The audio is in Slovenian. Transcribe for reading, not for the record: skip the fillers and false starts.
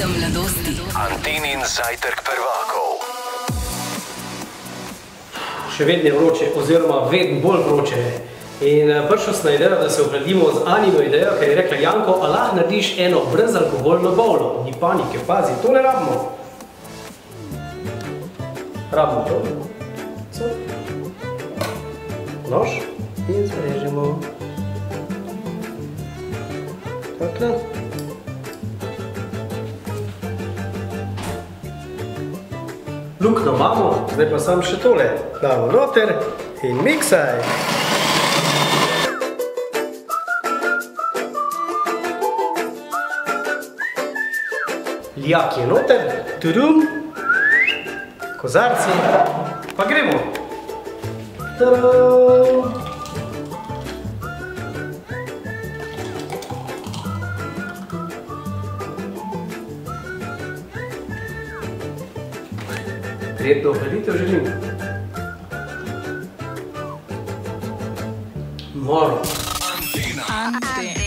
Zvezda mladosti. Antenin zajtrk prvakov. Še vedno je vroče, oziroma vedno bolj vroče je. In prišel sem na idejo, da se ohladimo z Anino idejo, ker je rekla: Janko, a lahko narediš eno brezalkoholno bovlo? Ni panike, pazi, to ne rabimo. Rabimo to. Nož in zrežemo. Takle. Lukno imamo, zdaj pa sam še tole. Damo noter in miksaj. Lijak je noter, tudum, kozarci, pa gremo. Tadam! Prijetno ohladitev želim. Moro. Antena.